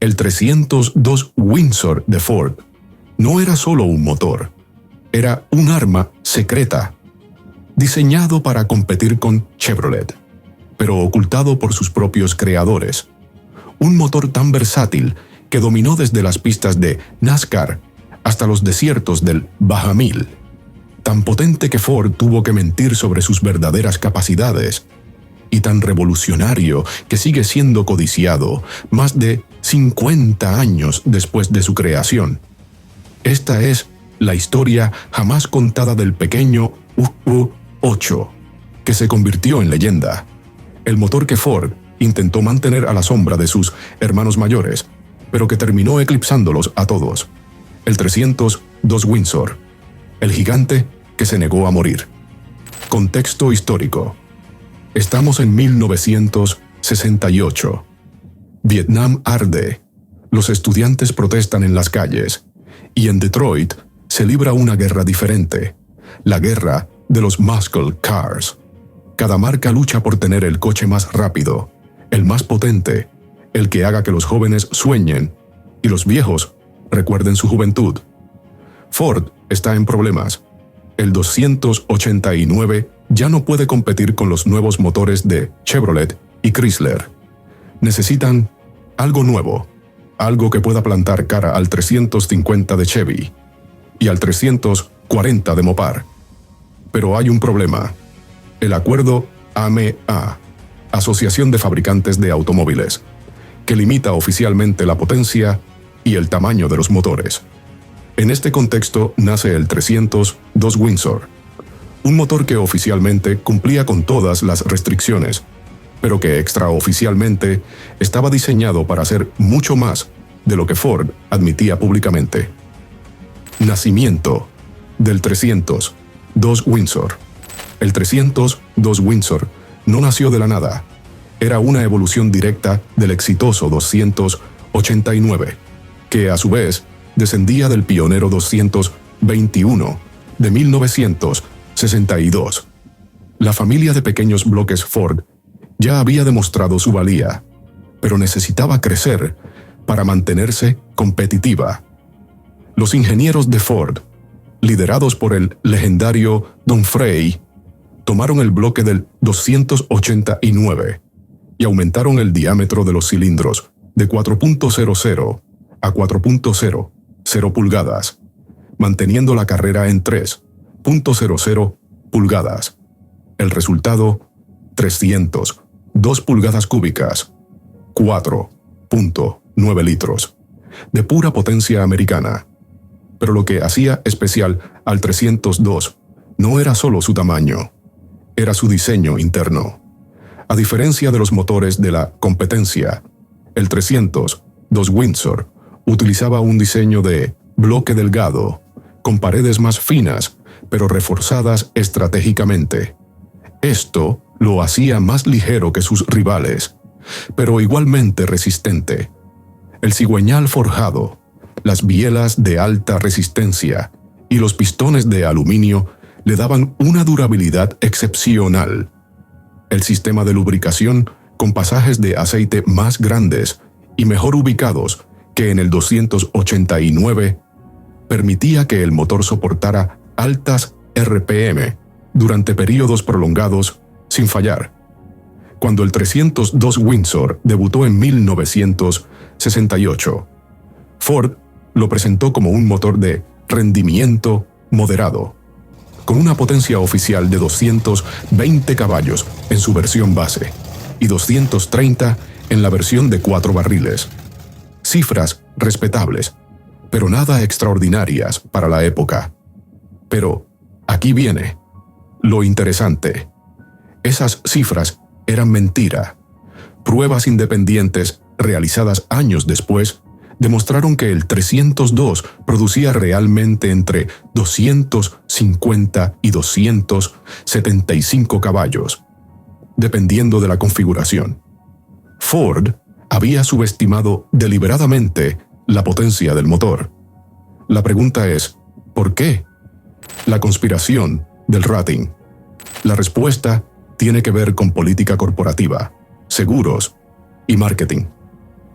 El 302 Windsor de Ford no era solo un motor, era un arma secreta, diseñado para competir con Chevrolet, pero ocultado por sus propios creadores. Un motor tan versátil que dominó desde las pistas de NASCAR hasta los desiertos del Bahamil. Tan potente que Ford tuvo que mentir sobre sus verdaderas capacidades, y tan revolucionario que sigue siendo codiciado más de 50 años después de su creación. Esta es la historia jamás contada del pequeño UU-8, que se convirtió en leyenda. El motor que Ford intentó mantener a la sombra de sus hermanos mayores, pero que terminó eclipsándolos a todos. El 302 Windsor, el gigante que se negó a morir. Contexto histórico. Estamos en 1968. Vietnam arde. Los estudiantes protestan en las calles. Y en Detroit se libra una guerra diferente. La guerra de los muscle cars. Cada marca lucha por tener el coche más rápido, el más potente, el que haga que los jóvenes sueñen y los viejos recuerden su juventud. Ford está en problemas. El 289 ya no puede competir con los nuevos motores de Chevrolet y Chrysler. Necesitan algo nuevo, algo que pueda plantar cara al 350 de Chevy y al 340 de Mopar. Pero hay un problema. El acuerdo AMEA, Asociación de Fabricantes de Automóviles, que limita oficialmente la potencia y el tamaño de los motores. En este contexto nace el 302 Windsor, un motor que oficialmente cumplía con todas las restricciones, pero que extraoficialmente estaba diseñado para hacer mucho más de lo que Ford admitía públicamente. Nacimiento del 302 Windsor. El 302 Windsor no nació de la nada. Era una evolución directa del exitoso 289, que a su vez descendía del pionero 221 de 1962. La familia de pequeños bloques Ford ya había demostrado su valía, pero necesitaba crecer para mantenerse competitiva. Los ingenieros de Ford, liderados por el legendario Don Frey, tomaron el bloque del 289 y aumentaron el diámetro de los cilindros de 4.00 a 4.00 pulgadas, manteniendo la carrera en 3.00 pulgadas. El resultado, 302 pulgadas cúbicas, 4.9 litros, de pura potencia americana. Pero lo que hacía especial al 302 no era solo su tamaño, era su diseño interno. A diferencia de los motores de la competencia, el 302 Windsor utilizaba un diseño de bloque delgado, con paredes más finas, pero reforzadas estratégicamente. Esto lo hacía más ligero que sus rivales, pero igualmente resistente. El cigüeñal forjado, las bielas de alta resistencia y los pistones de aluminio le daban una durabilidad excepcional. El sistema de lubricación, con pasajes de aceite más grandes y mejor ubicados que en el 289, permitía que el motor soportara altas RPM durante periodos prolongados sin fallar. Cuando el 302 Windsor debutó en 1968, Ford lo presentó como un motor de rendimiento moderado, con una potencia oficial de 220 caballos en su versión base y 230 en la versión de 4 barriles. Cifras respetables, pero nada extraordinarias para la época. Pero aquí viene lo interesante. Esas cifras eran mentira. Pruebas independientes realizadas años después demostraron que el 302 producía realmente entre 250 y 275 caballos, dependiendo de la configuración. Ford había subestimado deliberadamente la potencia del motor. La pregunta es, ¿por qué? La conspiración del rating. La respuesta tiene que ver con política corporativa, seguros y marketing.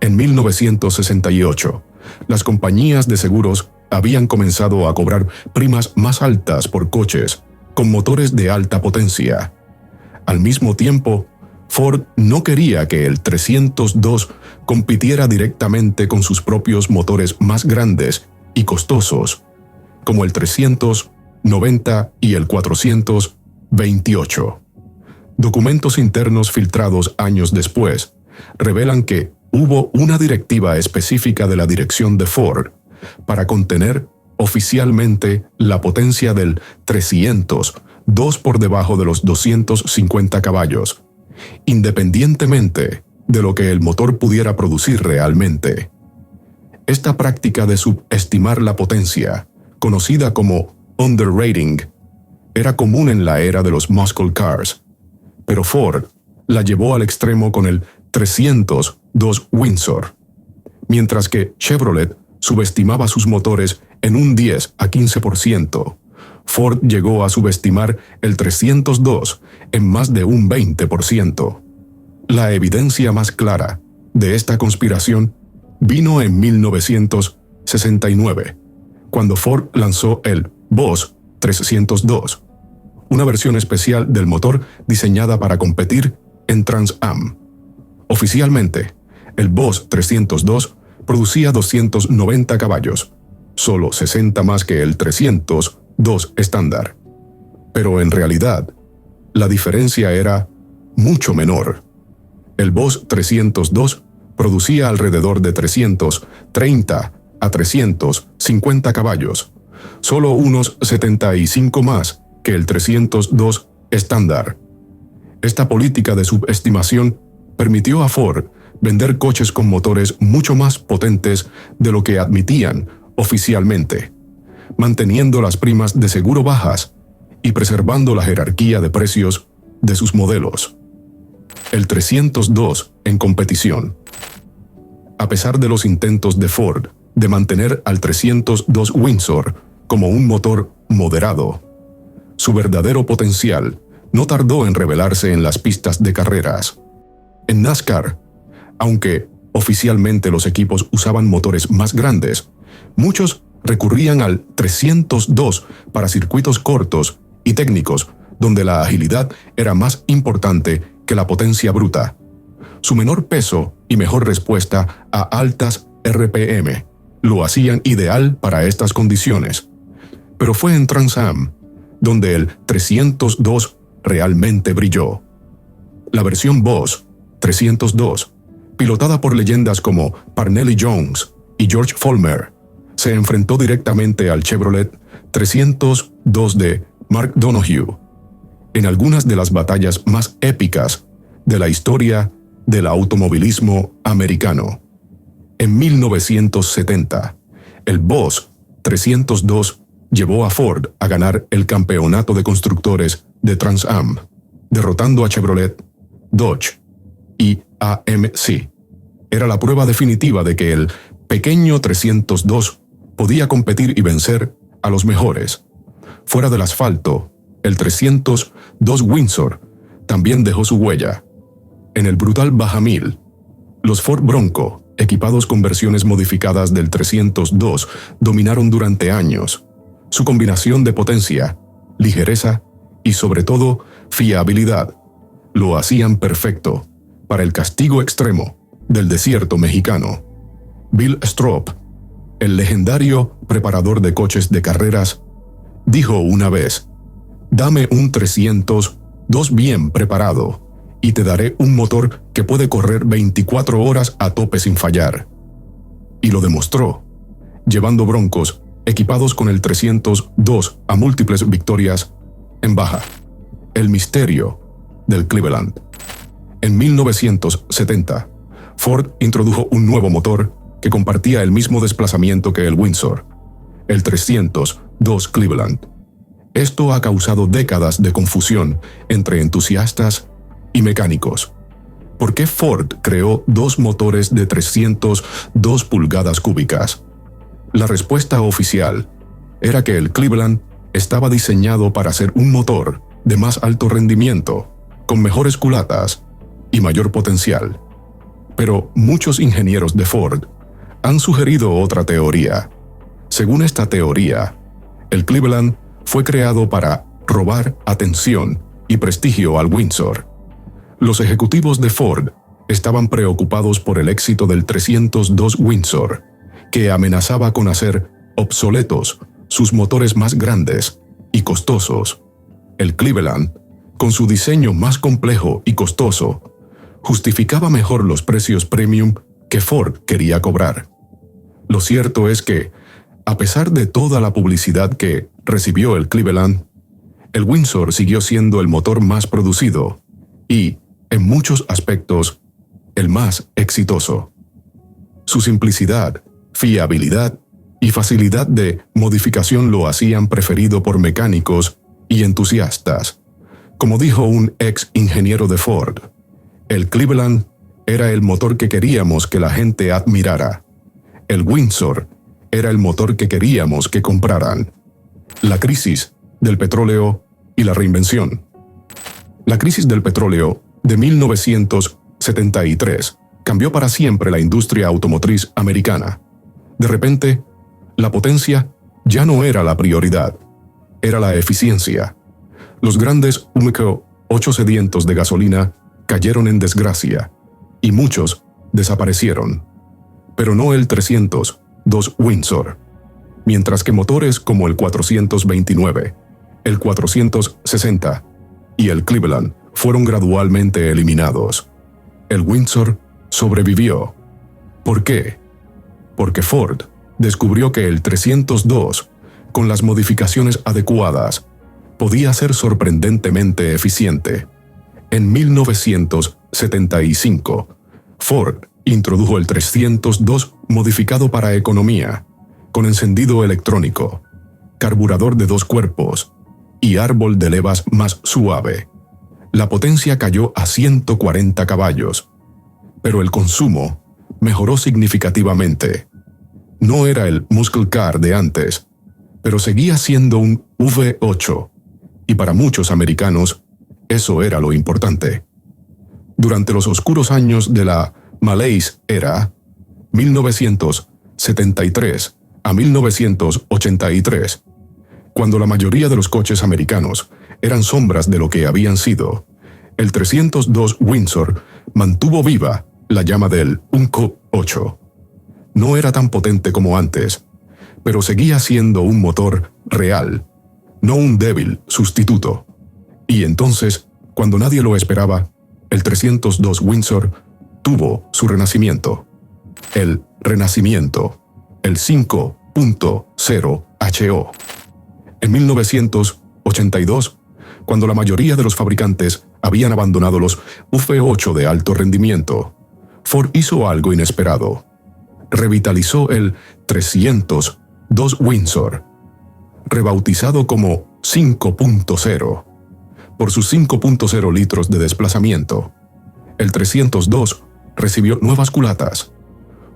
En 1968, las compañías de seguros habían comenzado a cobrar primas más altas por coches con motores de alta potencia. Al mismo tiempo, Ford no quería que el 302 compitiera directamente con sus propios motores más grandes y costosos, como el 390 y el 428. Documentos internos filtrados años después revelan que hubo una directiva específica de la dirección de Ford para contener oficialmente la potencia del 302 por debajo de los 250 caballos, independientemente de lo que el motor pudiera producir realmente. Esta práctica de subestimar la potencia, conocida como underrating, era común en la era de los muscle cars, pero Ford la llevó al extremo con el 302 Windsor, mientras que Chevrolet subestimaba sus motores en un 10 a 15%. Ford llegó a subestimar el 302 en más de un 20%. La evidencia más clara de esta conspiración vino en 1969, cuando Ford lanzó el Boss 302, una versión especial del motor diseñada para competir en Trans Am. Oficialmente, el Boss 302 producía 290 caballos, solo 60 más que el 302 estándar. Pero en realidad, la diferencia era mucho menor. El Boss 302 producía alrededor de 330 a 350 caballos, solo unos 75 más que el 302 estándar. Esta política de subestimación permitió a Ford vender coches con motores mucho más potentes de lo que admitían oficialmente, manteniendo las primas de seguro bajas y preservando la jerarquía de precios de sus modelos. El 302 en competición. A pesar de los intentos de Ford de mantener al 302 Windsor como un motor moderado, su verdadero potencial no tardó en revelarse en las pistas de carreras. En NASCAR, aunque oficialmente los equipos usaban motores más grandes, muchos recurrían al 302 para circuitos cortos y técnicos donde la agilidad era más importante que la potencia bruta. Su menor peso y mejor respuesta a altas RPM lo hacían ideal para estas condiciones. Pero fue en Trans Am donde el 302 realmente brilló. La versión Boss 302, pilotada por leyendas como Parnelli Jones y George Follmer, se enfrentó directamente al Chevrolet 302 de Mark Donohue en algunas de las batallas más épicas de la historia del automovilismo americano. En 1970, el Boss 302 llevó a Ford a ganar el campeonato de constructores de Trans Am, derrotando a Chevrolet, Dodge y AMC. Era la prueba definitiva de que el pequeño 302 podía competir y vencer a los mejores. Fuera del asfalto, el 302 Windsor también dejó su huella. En el brutal Baja 1000, los Ford Bronco, equipados con versiones modificadas del 302, dominaron durante años. Su combinación de potencia, ligereza y sobre todo fiabilidad lo hacían perfecto para el castigo extremo del desierto mexicano. Bill Stroop, el legendario preparador de coches de carreras, dijo una vez: «Dame un 302 bien preparado y te daré un motor que puede correr 24 horas a tope sin fallar». Y lo demostró, llevando Broncos equipados con el 302 a múltiples victorias en Baja, el misterio del Cleveland. En 1970, Ford introdujo un nuevo motor que compartía el mismo desplazamiento que el Windsor, el 302 Cleveland. Esto ha causado décadas de confusión entre entusiastas y mecánicos. ¿Por qué Ford creó dos motores de 302 pulgadas cúbicas? La respuesta oficial era que el Cleveland estaba diseñado para ser un motor de más alto rendimiento, con mejores culatas y mayor potencial. Pero muchos ingenieros de Ford han sugerido otra teoría. Según esta teoría, el Cleveland fue creado para robar atención y prestigio al Windsor. Los ejecutivos de Ford estaban preocupados por el éxito del 302 Windsor, que amenazaba con hacer obsoletos sus motores más grandes y costosos. El Cleveland, con su diseño más complejo y costoso, justificaba mejor los precios premium que Ford quería cobrar. Lo cierto es que, a pesar de toda la publicidad que recibió el Cleveland, el Windsor siguió siendo el motor más producido y, en muchos aspectos, el más exitoso. Su simplicidad, fiabilidad y facilidad de modificación lo hacían preferido por mecánicos y entusiastas. Como dijo un ex ingeniero de Ford, el Cleveland era el motor que queríamos que la gente admirara. El Windsor era el motor que queríamos que compraran. La crisis del petróleo y la reinvención. La crisis del petróleo de 1973 cambió para siempre la industria automotriz americana. De repente, la potencia ya no era la prioridad, era la eficiencia. Los grandes Umeco 8 sedientos de gasolina cayeron en desgracia y muchos desaparecieron. Pero no el 302 Windsor, mientras que motores como el 429, el 460 y el Cleveland fueron gradualmente eliminados. El Windsor sobrevivió. ¿Por qué? Porque Ford descubrió que el 302, con las modificaciones adecuadas, podía ser sorprendentemente eficiente. En 1975, Ford introdujo el 302 modificado para economía, con encendido electrónico, carburador de 2 cuerpos y árbol de levas más suave. La potencia cayó a 140 caballos, pero el consumo mejoró significativamente. No era el muscle car de antes, pero seguía siendo un V8, y para muchos americanos, eso era lo importante. Durante los oscuros años de la Malaise era, 1973 a 1983, cuando la mayoría de los coches americanos eran sombras de lo que habían sido, el 302 Windsor mantuvo viva la llama del Umeco 8. No era tan potente como antes, pero seguía siendo un motor real, no un débil sustituto. Y entonces, cuando nadie lo esperaba, el 302 Windsor tuvo su renacimiento. El renacimiento, el 5.0 HO. En 1982, cuando la mayoría de los fabricantes habían abandonado los V8 de alto rendimiento, Ford hizo algo inesperado. Revitalizó el 302 Windsor, rebautizado como 5.0, por sus 5.0 litros de desplazamiento. El 302 recibió nuevas culatas,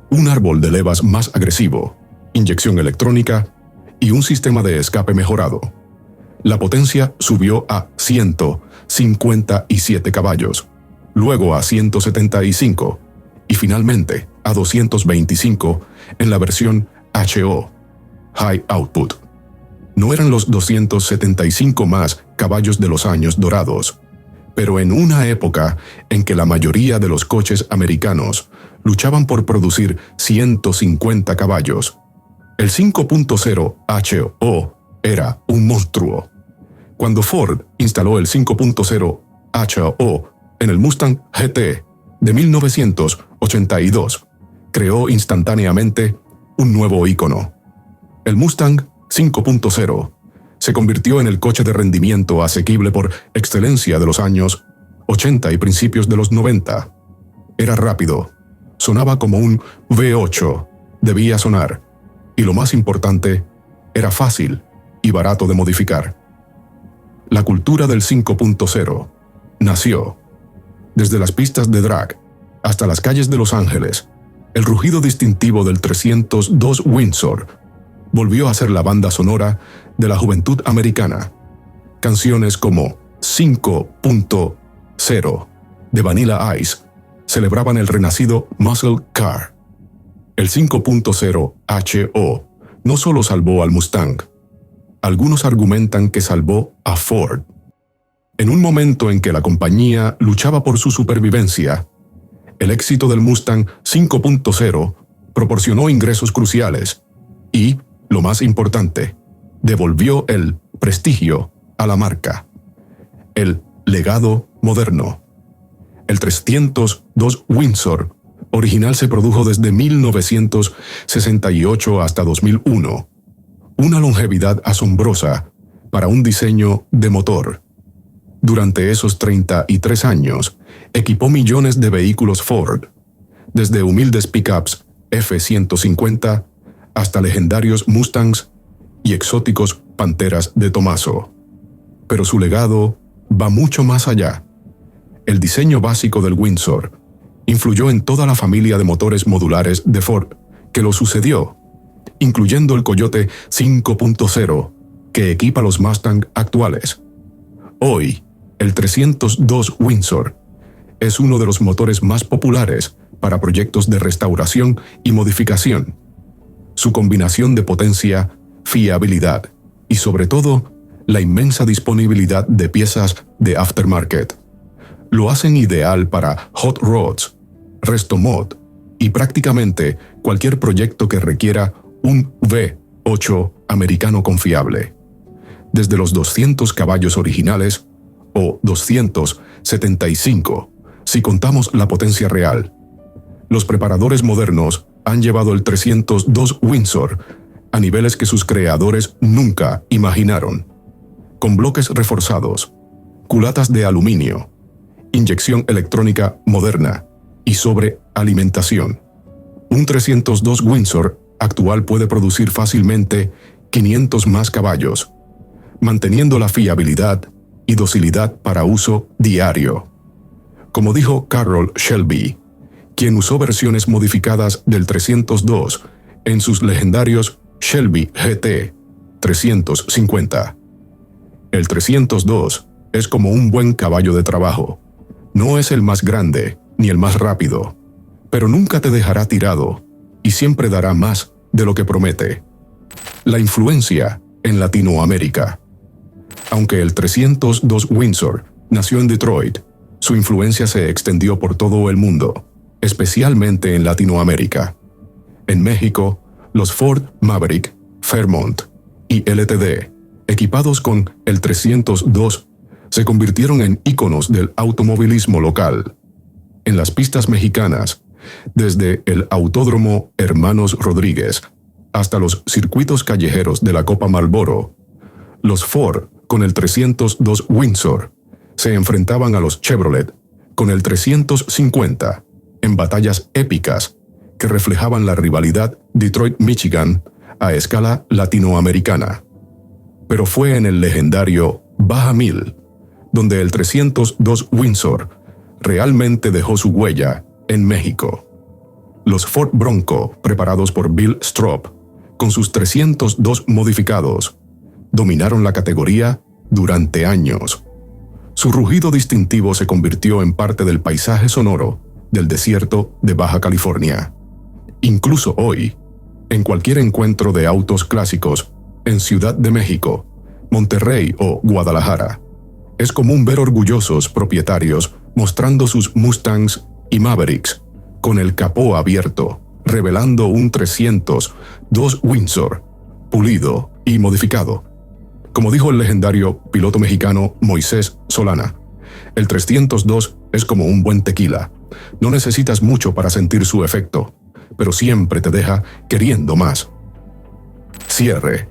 un árbol de levas más agresivo, inyección electrónica y un sistema de escape mejorado. La potencia subió a 157 caballos, luego a 175 y finalmente a 225 en la versión HO, High Output. No eran los 275 más caballos de los años dorados, pero en una época en que la mayoría de los coches americanos luchaban por producir 150 caballos, el 5.0 HO era un monstruo. Cuando Ford instaló el 5.0 HO en el Mustang GT de 1982, creó instantáneamente un nuevo ícono. El Mustang 5.0 se convirtió en el coche de rendimiento asequible por excelencia de los años 80 y principios de los 90. Era rápido, sonaba como un V8, debía sonar, y lo más importante, era fácil y barato de modificar. La cultura del 5.0 nació. Desde las pistas de drag hasta las calles de Los Ángeles, el rugido distintivo del 302 Windsor volvió a ser la banda sonora de la juventud americana. Canciones como 5.0 de Vanilla Ice, celebraban el renacido Muscle Car. El 5.0 HO no solo salvó al Mustang. Algunos argumentan que salvó a Ford. En un momento en que la compañía luchaba por su supervivencia, el éxito del Mustang 5.0 proporcionó ingresos cruciales y, lo más importante, devolvió el prestigio a la marca. El legado moderno. El 302 Windsor original se produjo desde 1968 hasta 2001. Una longevidad asombrosa para un diseño de motor. Durante esos 33 años, equipó millones de vehículos Ford, desde humildes pickups F-150 hasta legendarios Mustangs y exóticos Panteras de Tomaso. Pero su legado va mucho más allá. El diseño básico del Windsor influyó en toda la familia de motores modulares de Ford que lo sucedió, incluyendo el Coyote 5.0, que equipa los Mustang actuales. Hoy, el 302 Windsor es uno de los motores más populares para proyectos de restauración y modificación. Su combinación de potencia, fiabilidad y, sobre todo, la inmensa disponibilidad de piezas de aftermarket lo hacen ideal para hot rods, resto mod y prácticamente cualquier proyecto que requiera un V8 americano confiable. Desde los 200 caballos originales o 275, si contamos la potencia real. Los preparadores modernos han llevado el 302 Windsor a niveles que sus creadores nunca imaginaron. Con bloques reforzados, culatas de aluminio, inyección electrónica moderna y sobrealimentación. Un 302 Windsor actual puede producir fácilmente 500 más caballos, manteniendo la fiabilidad y docilidad para uso diario. Como dijo Carroll Shelby, quien usó versiones modificadas del 302 en sus legendarios Shelby GT 350. El 302 es como un buen caballo de trabajo. No es el más grande ni el más rápido, pero nunca te dejará tirado y siempre dará más de lo que promete. La influencia en Latinoamérica. Aunque el 302 Windsor nació en Detroit, su influencia se extendió por todo el mundo, especialmente en Latinoamérica. En México, los Ford Maverick, Fairmont y LTD, equipados con el 302, se convirtieron en íconos del automovilismo local. En las pistas mexicanas, desde el Autódromo Hermanos Rodríguez hasta los circuitos callejeros de la Copa Marlboro, los Ford con el 302 Windsor se enfrentaban a los Chevrolet con el 350 en batallas épicas que reflejaban la rivalidad Detroit-Michigan a escala latinoamericana. Pero fue en el legendario Baja Mil donde el 302 Windsor realmente dejó su huella en México. Los Ford Bronco, preparados por Bill Stroop, con sus 302 modificados, dominaron la categoría durante años. Su rugido distintivo se convirtió en parte del paisaje sonoro del desierto de Baja California. Incluso hoy, en cualquier encuentro de autos clásicos en Ciudad de México, Monterrey o Guadalajara, es común ver orgullosos propietarios mostrando sus Mustangs y Mavericks con el capó abierto, revelando un 302 Windsor, pulido y modificado. Como dijo el legendario piloto mexicano Moisés Solana, el 302 es como un buen tequila. No necesitas mucho para sentir su efecto, pero siempre te deja queriendo más. Cierre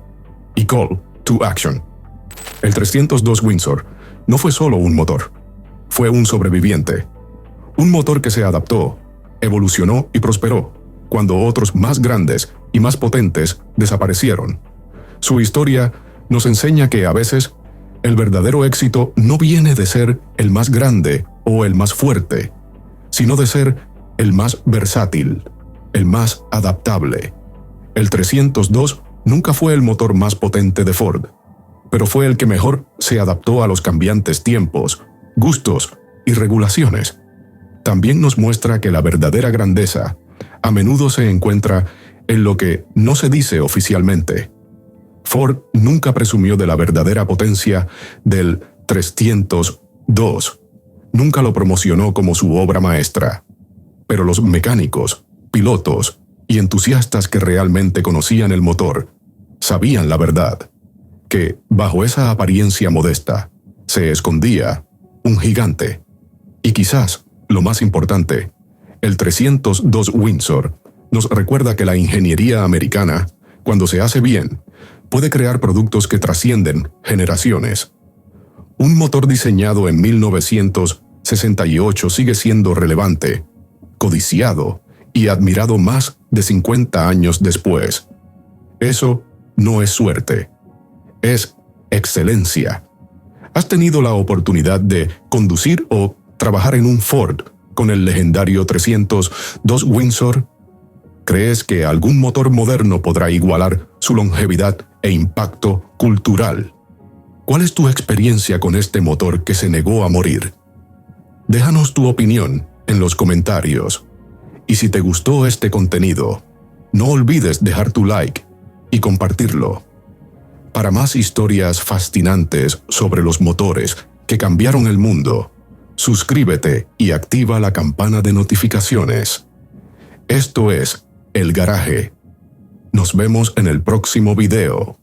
y call to action. El 302 Windsor no fue solo un motor, fue un sobreviviente. Un motor que se adaptó, evolucionó y prosperó cuando otros más grandes y más potentes desaparecieron. Su historia nos enseña que a veces el verdadero éxito no viene de ser el más grande o el más fuerte, sino de ser el más versátil, el más adaptable. El 302 nunca fue el motor más potente de Ford, pero fue el que mejor se adaptó a los cambiantes tiempos, gustos y regulaciones. también nos muestra que la verdadera grandeza a menudo se encuentra en lo que no se dice oficialmente. Ford nunca presumió de la verdadera potencia del 302, nunca lo promocionó como su obra maestra, pero los mecánicos, pilotos y entusiastas que realmente conocían el motor sabían la verdad, que bajo esa apariencia modesta se escondía un gigante. Y quizás, lo más importante, el 302 Windsor nos recuerda que la ingeniería americana, cuando se hace bien, puede crear productos que trascienden generaciones. Un motor diseñado en 1968 sigue siendo relevante, codiciado y admirado más de 50 años después. Eso no es suerte, es excelencia. ¿Has tenido la oportunidad de conducir o trabajar en un Ford con el legendario 302 Windsor? ¿Crees que algún motor moderno podrá igualar su longevidad e impacto cultural? ¿Cuál es tu experiencia con este motor que se negó a morir? Déjanos tu opinión en los comentarios. Y si te gustó este contenido, no olvides dejar tu like y compartirlo. Para más historias fascinantes sobre los motores que cambiaron el mundo, suscríbete y activa la campana de notificaciones. Esto es El Garaje. Nos vemos en el próximo video.